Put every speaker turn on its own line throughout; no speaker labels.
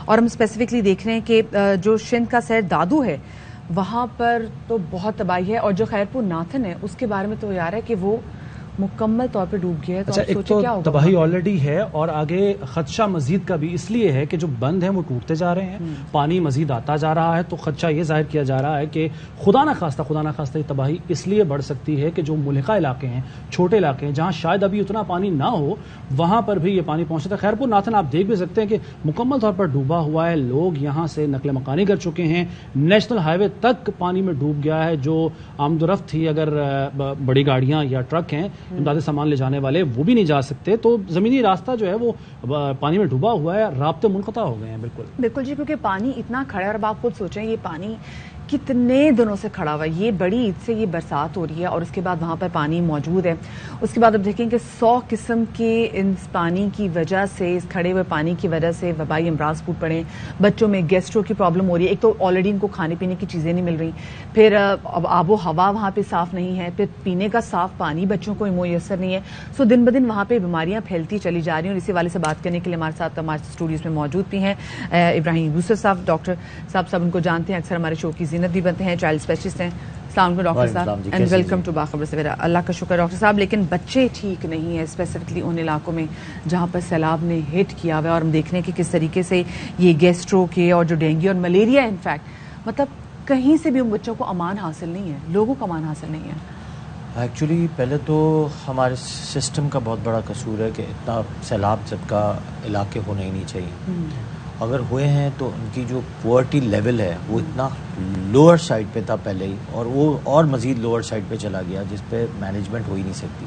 اور ہم اسپیسیفکلی دیکھ رہے ہیں کہ جو سندھ کا شہر دادو ہے وہاں پر تو بہت تباہی ہے، اور جو خیرپور ناتھن ہے اس کے بارے میں تو یہ آ رہا ہے کہ وہ مکمل طور پہ ڈوب گیا ہے.
اچھا، ایک تو تباہی آلریڈی ہے اور آگے خدشہ مزید کا بھی اس لیے ہے کہ جو بند ہیں وہ ٹوٹتے جا رہے ہیں، پانی مزید آتا جا رہا ہے، تو خدشہ یہ ظاہر کیا جا رہا ہے کہ خدا نہ خواستہ یہ تباہی اس لیے بڑھ سکتی ہے کہ جو ملحقہ علاقے ہیں، چھوٹے علاقے ہیں جہاں شاید ابھی اتنا پانی نہ ہو، وہاں پر بھی یہ پانی پہنچ سکتا ہے. خیرپور ناتھن آپ دیکھ بھی سکتے ہیں کہ مکمل طور پر ڈوبا ہوا ہے، لوگ یہاں سے نقل مکانی کر چکے ہیں، نیشنل ہائی وے تک پانی میں ڈوب گیا ہے. جو آمد و رفت تھی، اگر بڑی گاڑیاں یا ٹرک ہیں امدادی سامان لے جانے والے، وہ بھی نہیں جا سکتے، تو زمینی راستہ جو ہے وہ پانی میں ڈوبا ہوا ہے، رابطے منقطع ہو گئے ہیں. بالکل
جی، کیونکہ پانی اتنا کھڑا ہے. اور اب آپ خود سوچیں یہ پانی کتنے دنوں سے کھڑا ہوا ہے. یہ بڑی عید سے یہ برسات ہو رہی ہے اور اس کے بعد وہاں پر پانی موجود ہے. اس کے بعد اب دیکھیں کہ 100 قسم کے اس پانی کی وجہ سے، اس کھڑے ہوئے پانی کی وجہ سے وبائی امراض پھوٹ پڑے. بچوں میں گیسٹرو کی پرابلم ہو رہی ہے. ایک تو آلریڈی ان کو کھانے پینے کی چیزیں نہیں مل رہی، پھر اب آب و ہوا وہاں پہ صاف نہیں ہے، پھر پینے کا صاف پانی بچوں کو میسر نہیں ہے. سو دن بدن وہاں پہ بیماریاں پھیلتی چلی جا رہی ہیں. اور اسی والے سے بات کرنے کے لیے ہمارے ساتھ ہمارے اسٹوڈیوز میں موجود بھی ہیں ابراہیم یوسف صاحب، ڈاکٹر صاحب سب ان کو جانتے ہیں، اکثر ہمارے شو کی زینت بھی بنتے ہیں، چائلڈ اسپیشلسٹ ہیں. السلام علیکم ڈاکٹر صاحب، اینڈ ویلکم ٹو باخبر سویرا. اللہ کا شکر ڈاکٹر صاحب. لیکن بچے ٹھیک نہیں ہیں، اسپیسیفکلی ان علاقوں میں جہاں پر سیلاب نے ہٹ کیا ہوا ہے. اور ہم دیکھ رہے ہیں کہ کس طریقے سے یہ گیسٹرو کے اور جو ڈینگی اور ملیریا انفیکٹ، مطلب کہیں سے بھی ان بچوں کو امان حاصل نہیں ہے، لوگوں کو امان حاصل نہیں ہے.
ایکچولی پہلے تو ہمارے سسٹم کا بہت بڑا قصور ہے کہ اتنا سیلاب زدہ علاقے ہونے ہی نہیں چاہیے. اگر ہوئے ہیں تو ان کی جو پورٹی لیول ہے وہ اتنا لوور سائڈ پہ تھا پہلے ہی، اور وہ اور مزید لوور سائڈ پہ چلا گیا جس پہ مینجمنٹ ہو ہی نہیں سکتی.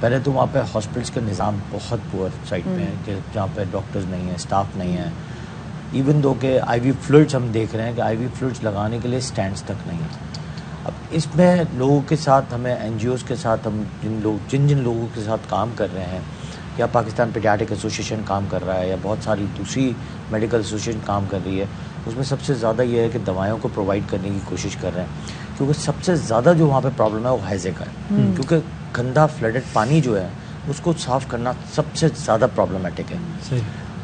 پہلے تو وہاں پہ ہاسپٹلس کا نظام بہت پور سائڈ پہ ہے کہ جہاں پہ ڈاکٹرز نہیں ہیں، اسٹاف نہیں ہے. ایون دو کہ آئی وی فلوئڈس ہم دیکھ رہے ہیں کہ آئی وی فلوئڈس لگانے کے لیے سٹینڈز تک نہیں ہیں. اب اس میں لوگوں کے ساتھ ہمیں این جی اوز کے ساتھ ہم جن لوگوں کے ساتھ کام کر رہے ہیں، یا پاکستان پیڈیاٹرک ایسوسیشن کام کر رہا ہے یا بہت ساری دوسری میڈیکل ایسوسیشن کام کر رہی ہے، اس میں سب سے زیادہ یہ ہے کہ دوائیوں کو پرووائڈ کرنے کی کوشش کر رہے ہیں. کیونکہ سب سے زیادہ جو وہاں پہ پرابلم ہے وہ ہیزے کا ہے، کیونکہ گندا فلڈڈ پانی جو ہے اس کو صاف کرنا سب سے زیادہ پرابلمٹک ہے.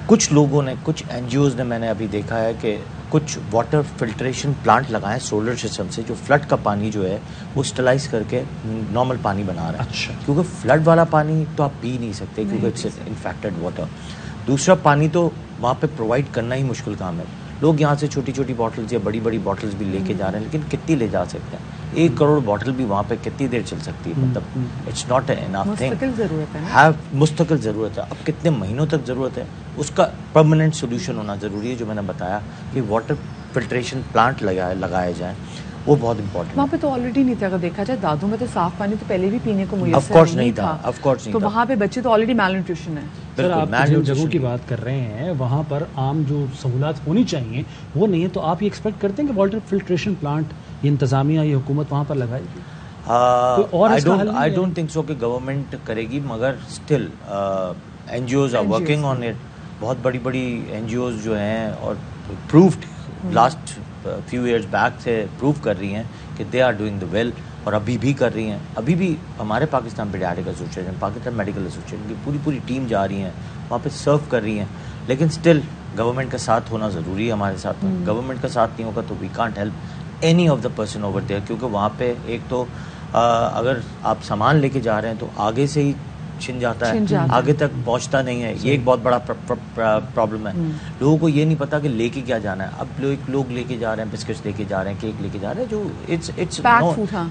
کچھ لوگوں نے، کچھ این جی اوز نے، میں نے ابھی دیکھا ہے کہ کچھ واٹر فلٹریشن پلانٹ لگائے سولر سسٹم سے، جو فلڈ کا پانی جو ہے وہ اسٹلائز کر کے نارمل پانی بنا رہے ہیں. کیونکہ فلڈ والا پانی تو آپ پی نہیں سکتے کیونکہ اٹس انفیکٹڈ واٹر. دوسرا پانی تو وہاں پہ پرووائڈ کرنا ہی مشکل کام ہے. لوگ یہاں سے چھوٹی چھوٹی باٹلز یا بڑی بڑی باٹلز بھی لے کے جا رہے ہیں، لیکن کتنی لے جا سکتے ہیں؟ 1 کروڑ باٹل بھی وہاں پہ کتنی دیر چل سکتی ہے؟ مطلب اٹس ناٹ انف تھنگ. مستقل ضرورت ہے. اب کتنے مہینوں تک ضرورت ہے؟ اس کا پرماننٹ سولوشن ہونا ضروری ہے. جو میں نے بتایا کہ واٹر فلٹریشن پلانٹ لگائے جائیں، وہ بہت امپورٹنٹ.
وہاں پہ تو آلریڈی نہیں تھا. اگر دیکھا جائے دادو میں تو صاف پانی تو پہلے بھی پینے کو میسر
آف کورس نہیں تھا.
تو وہاں پہ بچے تو آلریڈی میل نیوٹریشن ہے.
سر آپ جن جگہوں کی بات کر رہے ہیں وہاں پر عام جو سہولات ہونی چاہیے وہ نہیں ہے، تو آپ یہ ایکسپیکٹ کرتے ہیں کہ واٹر فلٹریشن پلانٹ یہ انتظامیہ، یہ حکومت وہاں پر لگائے گی؟
آئی ڈونٹ تھنک سو کہ گورنمنٹ کرے گی، مگر still N G Os are working on it. بہت بڑی بڑی این جی اوز جو ہیں اور proved last few years back سے پروو کر رہی ہیں کہ they are doing the well, اور ابھی بھی کر رہی ہیں. ابھی بھی ہمارے Pakistan paediatric association, Pakistan medical association کی پوری ٹیم جا رہی ہیں وہاں پہ سرو کر رہی ہیں. لیکن اسٹل گورنمنٹ کا ساتھ ہونا ضروری ہے ہمارے ساتھ. گورنمنٹ کا ساتھ نہیں ہوگا تو we can't help any of the person over there. کیونکہ وہاں پہ ایک تو اگر آپ سامان لے کے جا رہے ہیں تو آگے سے ہی چھن جاتا ہے، آگے تک پہنچتا نہیں ہے. یہ ایک بہت بڑا پرابلم ہے. لوگوں کو یہ نہیں پتا کہ لے کے کیا جانا ہے. اب لوگ لے کے جا رہے ہیں، بسکٹس لے کے جا رہے ہیں، کیک لے کے جا رہے ہیں، جو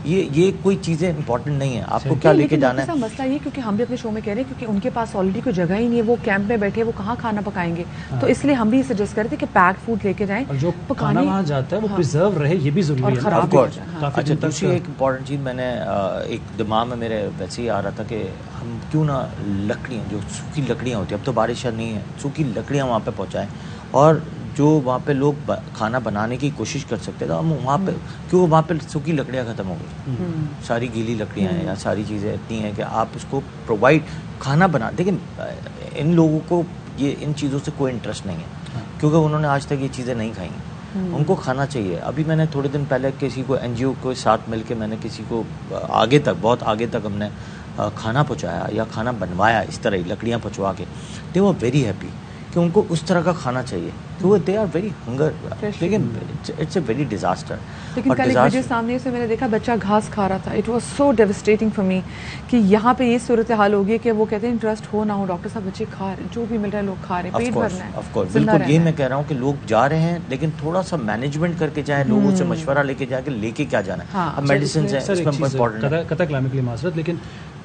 یہ کوئی چیزیں امپورٹنٹ نہیں ہے. آپ کو کیا لے کے جانا ہے؟
مسئلہ یہ کیونکہ ہم بھی اپنے شو میں کہہ رہے ہیں کیونکہ ان کے پاس آلریڈی کوئی جگہ ہی نہیں ہے، وہ کیمپ میں بیٹھے، وہ کہاں کھانا پکائیں گے. تو اس لیے ہم بھی سجیسٹ کرتے کہ پیک فوڈ لے کے جائیں،
جو کھانا وہاں جاتا ہے وہ پریزرو رہے، یہ بھی ضروری ہے.
اچھا، دوسری ایک امپورٹنٹ چیز میں نے ایک دماغ میں میرے ویسے ہی آ رہا تھا کہ ہم کیوں نہ لکڑیاں، جو سوکھی لکڑیاں ہوتی ہیں، اب تو بارش نہیں ہے، سوکھی لکڑیاں وہاں پہ پہنچائیں. اور جو وہاں پہ لوگ کھانا بنانے کی کوشش کر سکتے تھے، ہم وہاں پہ کیوں وہاں پہ سوکھی لکڑیاں ختم ہو گئی، ساری گیلی لکڑیاں ہیں یا ساری چیزیں اتنی ہیں کہ آپ اس کو پرووائڈ کھانا بنا. لیکن ان لوگوں کو یہ ان چیزوں سے کوئی انٹرسٹ نہیں ہے کیونکہ انہوں نے آج تک یہ چیزیں نہیں کھائیں. ان کو کھانا چاہیے. ابھی میں نے تھوڑے دن پہلے کسی کو این جی او کے ساتھ مل کے میں نے کسی کو آگے تک، بہت آگے تک ہم نے کھانا پہنچایا یا کھانا بنوایا اس طرح ہی لکڑیاں پہنچوا کے. دے ور ویری ہیپی کہ ان کو اس طرح کا کھانا چاہیے تو دے آر ویری ہنگر, لیکن اٹس اے ویری ڈیزاسٹر.
لیکن کل ایک ویڈیو سامنے سے میں نے دیکھا بچہ گھاس کھا رہا تھا. It was so devastating for me کہ یہاں پہ یہ صورتحال ہوگی کہ وہ کہتے ہیں انٹرسٹ ہو نہ ہو ڈاکٹر صاحب بچے کھا رہے ہیں, جو بھی مل رہا ہے لوگ کھا رہے ہیں, پیٹ بھرنا ہے.
آف کورس بالکل یہ میں کہہ رہا ہوں کہ لوگ جا رہے ہیں لیکن تھوڑا سا مینجمنٹ کر کے جائیں, لوگوں سے مشورہ لے کے جا کے لے کے کیا جانا ہے. اب میڈیسنز ہیں اس میں امپورٹنٹ ہے.
قطع کلام کے لیے معذرت, لیکن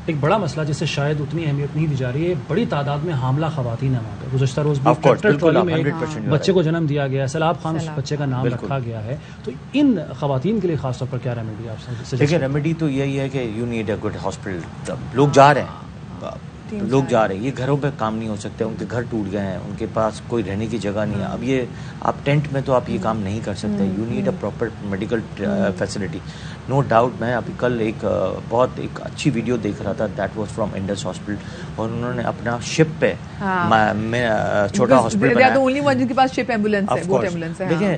ایک بڑا مسئلہ جسے شاید اتنی اہمیت نہیں دی جا رہی ہے, بڑی تعداد میں حاملہ خواتین ہیں وہاں پہ. گزشتہ روز بچے کو جنم دیا گیا, سیلاب خان اس بچے کا نام رکھا گیا ہے. تو ان خواتین کے لیے خاص طور پر کیا ریمیڈی آپ سے؟
دیکھیں ریمیڈی تو یہی ہے کہ you need a good hospital. لوگ جا رہے ہیں, لوگ جا رہے ہیں, یہ گھروں پہ کام نہیں ہو سکتے, ان کے گھر ٹوٹ گئے ہیں, ان کے پاس کوئی رہنے کی جگہ نہیں ہے. اب یہ آپ ٹینٹ میں تو آپ یہ کام نہیں کر سکتے. You need a proper medical facility. No doubt میں ابھی کل ایک بہت ایک اچھی ویڈیو دیکھ رہا تھا, that was from Indus hospital, اور انہوں نے اپنا شپ پہ چھوٹا ہاسپٹل بنایا. دیکھیں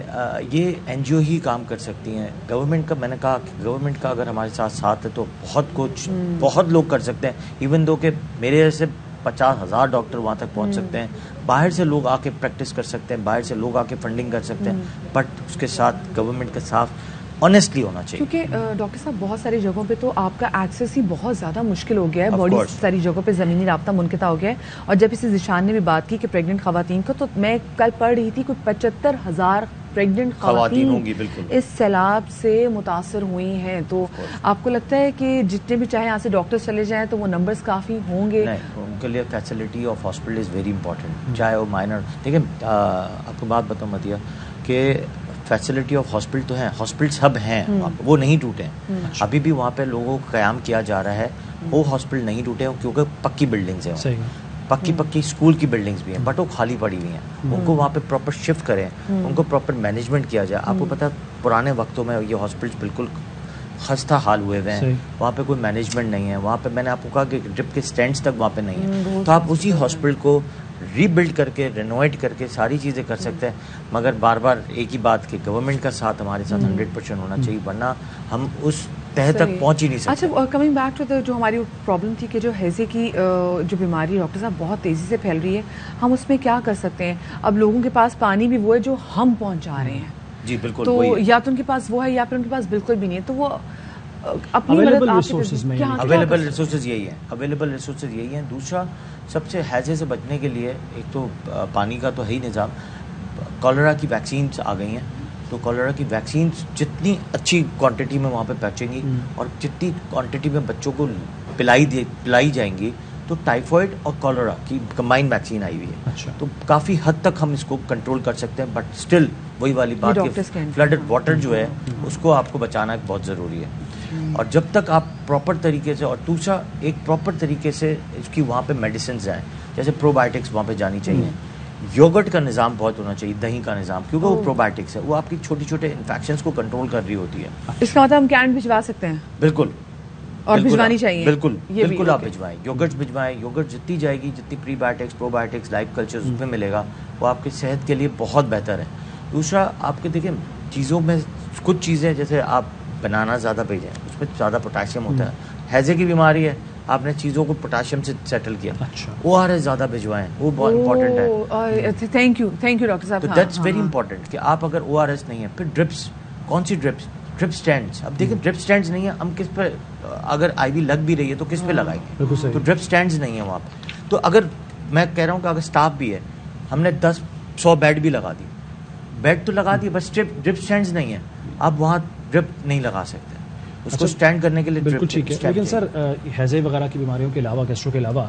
یہ این جی او ہی کام کر سکتی ہیں. گورنمنٹ کا, میں نے کہا گورنمنٹ کا اگر ہمارے ساتھ ہے تو بہت کچھ بہت لوگ کر سکتے ہیں. ایون دو کہ میرے جیسے 50,000 ڈاکٹر وہاں تک پہنچ سکتے ہیں, باہر سے لوگ آ کے پریکٹس کر سکتے ہیں, باہر سے لوگ آ کے فنڈنگ کر سکتے ہیں, بٹ اس کے ساتھ گورنمنٹ کے ساتھ آنیسٹلی ہونا چاہیے.
کیونکہ ڈاکٹر صاحب بہت ساری جگہوں پہ تو آپ کا ایکسیس ہی بہت زیادہ مشکل ہو گیا ہے, بڑی ساری جگہوں پہ زمینی رابطہ منقطع ہو گیا ہے. اور جب اسی ذیشان نے بھی بات کی کہ پریگننٹ خواتین کو, تو میں کل پڑھ رہی تھی کوئی 75,000 پریگننٹ خواتین
ہوں گی بالکل
اس سیلاب سے متاثر ہوئی ہیں. تو آپ کو لگتا ہے کہ جتنے بھی چاہے یہاں سے ڈاکٹر چلے جائیں تو وہ نمبرز کافی ہوں گے؟
نہیں, ان کے لیے facility of hospital is very important, چاہے وہ مائنر. دیکھیں آپ کو بات بتاؤں مدیہ کہ فیسلٹی آف ہاسپٹل تو ہیں, ہاسپٹل سب ہیں, وہ نہیں ٹوٹے ہیں. ابھی بھی وہاں پہ لوگوں کو قیام کیا جا رہا ہے, وہ ہاسپٹل نہیں ٹوٹے ہیں کیونکہ پکی بلڈنگز ہیں, پکی اسکول کی بلڈنگز بھی ہیں, بٹ وہ خالی پڑی ہوئی ہیں. ان کو وہاں پہ پراپر شفٹ کریں, ان کو پراپر مینجمنٹ کیا جائے. آپ کو پتا پرانے وقتوں میں یہ ہاسپٹل بالکل خستہ حال ہوئے ہوئے ہیں, وہاں پہ کوئی مینجمنٹ نہیں ہے. وہاں پہ میں نے آپ کو کہا کہ ڈرپ کے سٹینڈز تک وہاں پہ نہیں ہے. تو آپ اسی ہاسپٹل کو ری بلڈ کر کے, رینوویٹ کر کے ساری چیزیں کر سکتے ہیں. مگر بار بار ایک ہی بات کہ گورنمنٹ کا ساتھ ہمارے ساتھ 100% ہونا چاہیے, ورنہ ہم اس تہ تک پہنچ ہی نہیں سکتے.
اچھا, کمنگ بیک ٹو جو ہماری پرابلم تھی کہ جو ہیزے کی جو بیماری ڈاکٹر صاحب بہت تیزی سے پھیل رہی ہے, ہم اس میں کیا کر سکتے ہیں؟ اب لوگوں کے پاس پانی بھی وہ ہے جو ہم پہنچا رہے ہیں.
جی بالکل,
تو یا تو ان کے پاس وہ ہے یا پھر ان کے پاس بالکل بھی نہیں ہے. تو وہ اپنی اویلیبل
ریسورسز یہی ہیں. دوسرا سب سے ہیزے سے بچنے کے لیے ایک تو پانی کا تو ہے ہی نظام. کالرا کی ویکسینس آ گئی ہیں, تو کالرا کی ویکسینس جتنی اچھی کوانٹٹی میں وہاں پہ پہنچیں گی اور جتنی کوانٹٹی میں بچوں کو پلائی جائیں گی, تو ٹائیفائڈ اور کالرا کی کمبائن ویکسین آئی ہوئی ہے. تو کافی حد تک ہم اس کو کنٹرول کر سکتے ہیں, بٹ اسٹل وہی والی بات کہ فلڈڈ واٹر جو ہے اس کو آپ کو بچانا بہت ضروری ہے. اور جب تک آپ پراپر طریقے سے, اور دوسرا ایک پراپر طریقے سے اس کی وہاں پہ میڈیسنز ہیں, جیسے پرو بایوٹکس وہاں پہ جانی چاہیے. یوگرٹ کا نظام بہت ہونا چاہیے, دہی کا نظام, کیونکہ وہ پرو بایوٹکس ہے, وہ آپ کی چھوٹی چھوٹے انفیکشنز کو کنٹرول کر رہی ہوتی ہے.
اس کا مطلب ہم کین بھجوا سکتے ہیں؟
بالکل,
اور بھجوانی چاہیے.
بالکل آپ بھجوائیں, یوگرٹ بھجوائیں. یوگرٹ جتنی جائے گی, جتنی پری بایوٹکس پرو بایوٹکس لائف کلچر اس میں ملے گا, وہ آپ کی صحت کے لیے بہت بہتر ہے. دوسرا آپ کے دیکھیں چیزوں میں کچھ چیزیں, جیسے آپ بنانا زیادہ بھیجیں, اس میں زیادہ پوٹاشیم ہوتا ہے. ہیزے کی بیماری ہے, آپ نے چیزوں کو پوٹاشیم سے سیٹل کیا. او آر ایس زیادہ بھجوائیں, وہ بہت امپورٹنٹ ہے.
تھینک یو ڈاکٹر صاحب.
تو دیٹس ویری امپورٹنٹ کہ آپ اگر او آر ایس نہیں ہے, پھر ڈرپس, کون سی ڈرپس؟ Drip stands. اب دیکھیں ڈرپ سٹینڈز نہیں ہے, ہم کس پہ, اگر آئی وی لگ بھی رہی ہے تو کس پہ لگائیں گے؟ تو ڈرپ سٹینڈز نہیں ہے وہاں پہ. تو اگر میں کہہ رہا ہوں کہ اگر اسٹاف بھی ہے, ہم نے 10-100 بیڈ بھی لگا دی, بیڈ تو لگا دی, بس ڈرپ سٹینڈز نہیں ہے, آپ وہاں ڈرپ نہیں لگا سکتے. اس کو سٹینڈ کرنے کے لیے
بالکل ٹھیک ہے. لیکن سر ہیزے وغیرہ کی بیماریوں کے علاوہ, گیسٹرو کے علاوہ,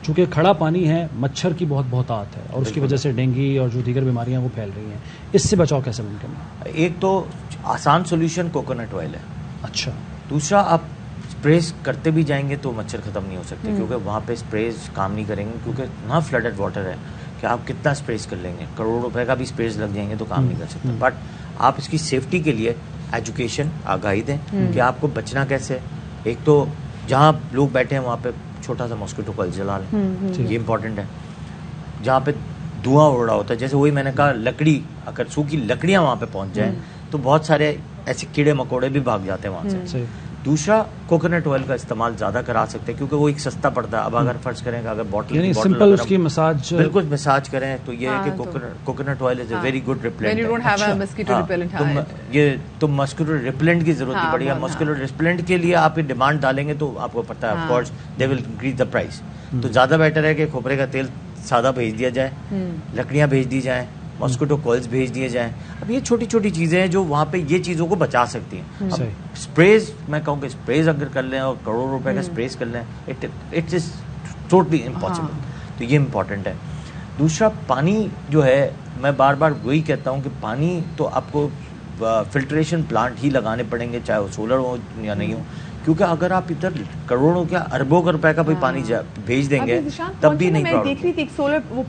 چونکہ کھڑا پانی ہے, مچھر کی بہت بہتات ہے, اور اس کی وجہ سے ڈینگی اور جو دیگر بیماریاں وہ پھیل رہی ہیں, اس سے بچاؤ کیسے ممکن ہے؟
ایک تو آسان سولوشن کوکونٹ آئل ہے.
اچھا.
دوسرا آپ اسپریز کرتے بھی جائیں گے تو مچھر ختم نہیں ہو سکتے, کیونکہ وہاں پہ اسپریز کام نہیں کریں گے, کیونکہ اتنا فلڈڈ واٹر ہے کہ آپ کتنا اسپریز کر لیں گے, کروڑوں روپے کا بھی اسپریز لگ جائیں گے تو کام نہیں کر سکتے. بٹ آپ اس کی سیفٹی کے لیے ایجوکیشن, آگاہی دیں کہ آپ کو بچنا کیسے. ایک تو جہاں لوگ بیٹھے ہیں وہاں پہ چھوٹا سا ماسکیٹو کول جلا لیں, یہ امپورٹنٹ ہے. جہاں پہ دھواں اڑ رہا ہوتا ہے, جیسے وہی میں نے کہا لکڑی, اگر سوکھی لکڑیاں وہاں پہ پہنچ جائیں تو بہت سارے ایسے کیڑے مکوڑے بھی بھاگ جاتے ہیں وہاں سے. دوسرا کوکونٹ آئل کا استعمال زیادہ کرا سکتے ہیں کیونکہ وہ ایک سستا پڑتا ہے. اب اگر فرض کریں کہ اگر بوٹل
سمپل اس کی مساج
بالکل مساج کریں تو یہ ہے کہ coconut oil is a very good repellent. یہ تم مسکولر ریپلنٹ کی ضرورت نہیں پڑے گا. مسکولر ریپلنٹ کے لیے آپ ڈیمانڈ ڈالیں گے تو آپ کو پتہ ہے of course they will increase the price. تو زیادہ بیٹر ہے کہ کھوپرے کا تیل سادہ بھیج دیا جائے, لکڑیاں بھیج دی جائیں, ماسکیٹو کوئلز بھیج دیے جائیں. اب یہ چھوٹی چھوٹی چیزیں ہیں جو وہاں پہ یہ چیزوں کو بچا سکتی ہیں. اب اسپریز میں کہوں کہ اسپریز اگر کر لیں اور کروڑوں روپے کا اسپریز کر لیں اٹ از ٹوٹلی امپاسبل. تو یہ امپورٹنٹ ہے. دوسرا پانی جو ہے میں بار بار وہی کہتا ہوں کہ پانی تو آپ کو فلٹریشن پلانٹ ہی لگانے پڑیں گے چاہے وہ سولر ہو یا نہیں ہو, کیونکہ اگر آپ ادھر کروڑوں کیا اربوں کا روپے کا بھی پانی بھیج دیں گے تب بھی نہیں پرابلم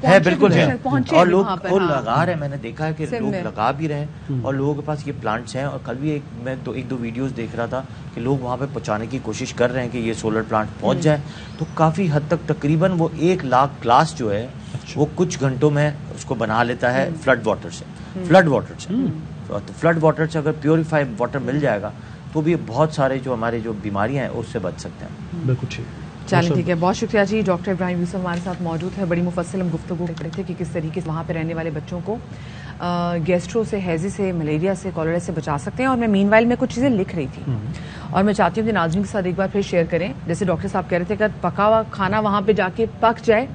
ہے. بالکل ہے اور لوگ وہ لگا رہے ہیں. میں نے دیکھا ہے کہ لوگ لگا بھی رہے ہیں اور لوگوں کے پاس یہ پلانٹس ہیں. اور کل بھی میں ایک دو ویڈیوز دیکھ رہا تھا کہ لوگ وہاں پہ پہنچانے کی کوشش کر رہے ہیں کہ یہ سولر پلانٹ پہنچ جائے. تو کافی حد تک تقریباً وہ 1 لاکھ گلاس جو ہے وہ کچھ گھنٹوں میں اس کو بنا لیتا ہے فلڈ واٹر سے. فلڈ واٹر سے اگر پیوریفائی واٹر مل جائے گا تو بھی بہت سارے جو ہمارے جو بیماریاں ہیں اس سے بچ سکتے ہیں.
بالکل ٹھیک.
چلیں ٹھیک ہے, بہت شکریہ جی. ڈاکٹر ابراہیم یوسف ہمارے ساتھ موجود ہے. بڑی مفصل ہم گفتگو کر رہے تھے کہ کس طریقے سے وہاں پہ رہنے والے بچوں کو گیسٹرو سے, ہیزی سے, ملیریا سے, کالرا سے بچا سکتے ہیں. اور میں مین وائل میں کچھ چیزیں لکھ رہی تھی اور میں چاہتی ہوں کہ ناظرین کے ساتھ ایک بار پھر شیئر کریں. جیسے ڈاکٹر صاحب کہہ رہے تھے کہ پکا ہوا کھانا وہاں پہ جا کے پک جائے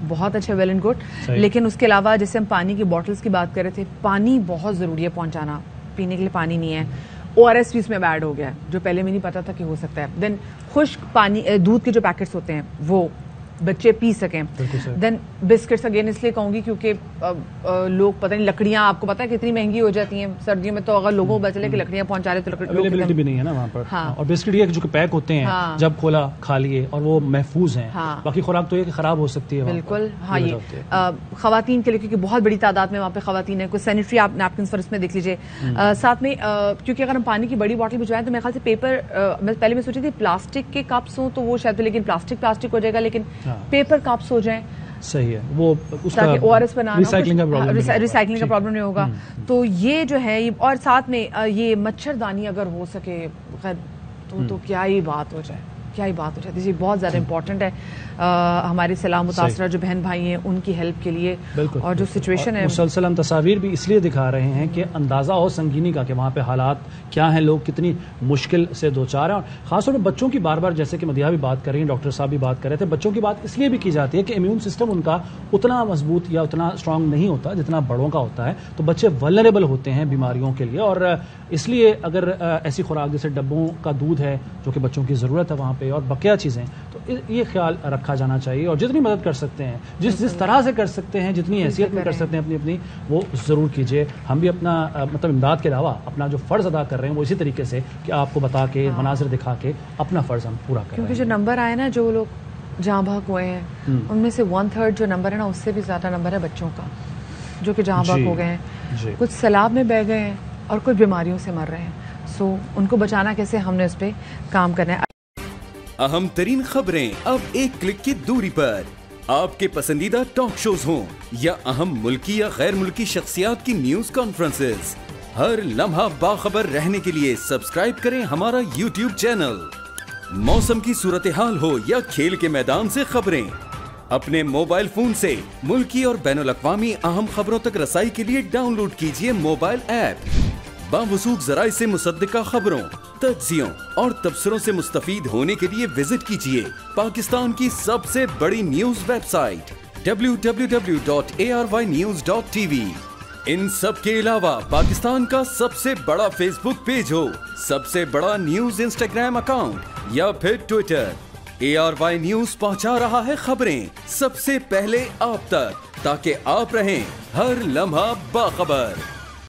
بہت اچھا, ویل اینڈ گڈ, لیکن اس کے علاوہ جیسے ہم پانی کی بوٹلز کی بات کر رہے تھے, پانی بہت ضروری ہے پہنچانا. پینے کے لیے پانی نہیں ہے. ORS بھی اس میں ایڈ ہو گیا ہے جو پہلے میں نہیں پتا تھا کہ ہو سکتا ہے. دین خشک پانی, دودھ کے جو پیکٹس ہوتے ہیں وہ بچے پی سکیں. دین بسکٹس اگین اس لیے کہوں گی کیونکہ لوگ پتہ نہیں لکڑیاں آپ کو پتا ہے کتنی مہنگی ہو جاتی ہیں سردیوں میں. تو اگر لوگوں کو پتا چلے کہ لکڑیاں پہنچا رہے تو
اویلیبلٹی بھی نہیں ہے نا وہاں پر. اور بسکٹ یہ جو پیک ہوتے ہیں جب کھولا کھا لیے اور وہ محفوظ ہیں. باقی خوراک تو یہ کہ خراب ہو سکتی ہے.
بالکل ہاں. یہ خواتین کے لیے کیونکہ بہت بڑی تعداد میں وہاں پہ خواتین ہیں. کوئی سینیٹری آپ نیپکنس فرسٹ میں دیکھ لیجیے ساتھ میں, کیونکہ اگر ہم پانی کی بڑی بوٹل بھجوائیں تو میرے خیال سے پیپر, پہلے میں سوچی تھی پلاسٹک کے کپس ہوں تو وہ شاید, لیکن پلاسٹک ہو جائے گا, لیکن پیپر کپس ہو جائیں
صحیح ہے. وہ
تاکہ ORS بنانا ریسائکلنگ کا پرابلم نہیں ہوگا. تو یہ جو ہے, اور ساتھ میں یہ مچھردانی اگر ہو سکے خیر تو کیا ہی بات ہو جائے, کیا ہی بات ہو جاتی ہے. بہت زیادہ امپورٹنٹ ہے ہمارے سیلاب متاثرہ جو بہن بھائی ہیں ان کی ہیلپ کے لیے. اور جو سچویشن ہے
مسلسل ہم تصاویر بھی اس لیے دکھا رہے ہیں کہ اندازہ ہو سنگینی کا کہ وہاں پہ حالات کیا ہیں, لوگ کتنی مشکل سے دوچار ہیں. اور خاص طور پر بچوں کی بار بار جیسے کہ مدیحہ بھی بات کر رہی ہیں, ڈاکٹر صاحب بھی بات کر رہے تھے, بچوں کی بات اس لیے بھی کی جاتی ہے کہ امیون سسٹم ان کا اتنا مضبوط یا اتنا اسٹرانگ نہیں ہوتا جتنا بڑوں کا ہوتا ہے. تو بچے ولنریبل ہوتے ہیں بیماریوں کے لیے. اور اس لیے اگر ایسی خوراک جیسے ڈبوں کا دودھ ہے جو کہ بچوں کی ضرورت ہے وہاں پہ, اور بقیہ چیزیں, تو یہ خیال رکھا جانا چاہیے. اور جتنی مدد کر سکتے ہیں, جس طرح سے کر سکتے ہیں, جتنی حیثیت میں کر سکتے ہیں اپنی وہ ضرور کیجیے. ہم بھی اپنا مطلب امداد کے علاوہ اپنا جو فرض ادا کر رہے ہیں وہ اسی طریقے سے کہ آپ کو بتا کے مناظر دکھا کے اپنا فرض ہم پورا کر رہے ہیں.
کیونکہ جو نمبر آئے نا, جو لوگ جہاں بھاگ ہوئے ہیں ان میں سے 1/3 جو نمبر ہے نا, اس سے بھی زیادہ نمبر ہے بچوں کا جو کہ جہاں بھاگ ہو گئے ہیں. کچھ سیلاب میں بہ گئے ہیں اور کچھ بیماریوں سے مر رہے ہیں. سو ان کو بچانا کیسے, ہم نے اس پہ کام کرنا ہے.
اہم ترین خبریں اب ایک کلک کی دوری پر. آپ کے پسندیدہ ٹاک شوز ہوں یا اہم ملکی یا غیر ملکی شخصیات کی نیوز کانفرنسز, ہر لمحہ باخبر رہنے کے لیے سبسکرائب کریں ہمارا YouTube چینل. موسم کی صورتحال ہو یا کھیل کے میدان سے خبریں, اپنے موبائل فون سے ملکی اور بین الاقوامی اہم خبروں تک رسائی کے لیے ڈاؤن لوڈ کیجیے موبائل ایپ. باوثوق ذرائع سے مصدقہ خبروں, تجزیوں اور تبصروں سے مستفید ہونے کے لیے وزٹ کیجیے پاکستان کی سب سے بڑی نیوز ویب سائٹ www.arYnews.tv. ان سب کے علاوہ پاکستان کا سب سے بڑا فیس بک پیج ہو, سب سے بڑا نیوز انسٹاگرام اکاؤنٹ یا پھر ٹویٹر, ARY نیوز پہنچا رہا ہے خبریں سب سے پہلے آپ تک, تاکہ آپ رہیں ہر لمحہ باخبر.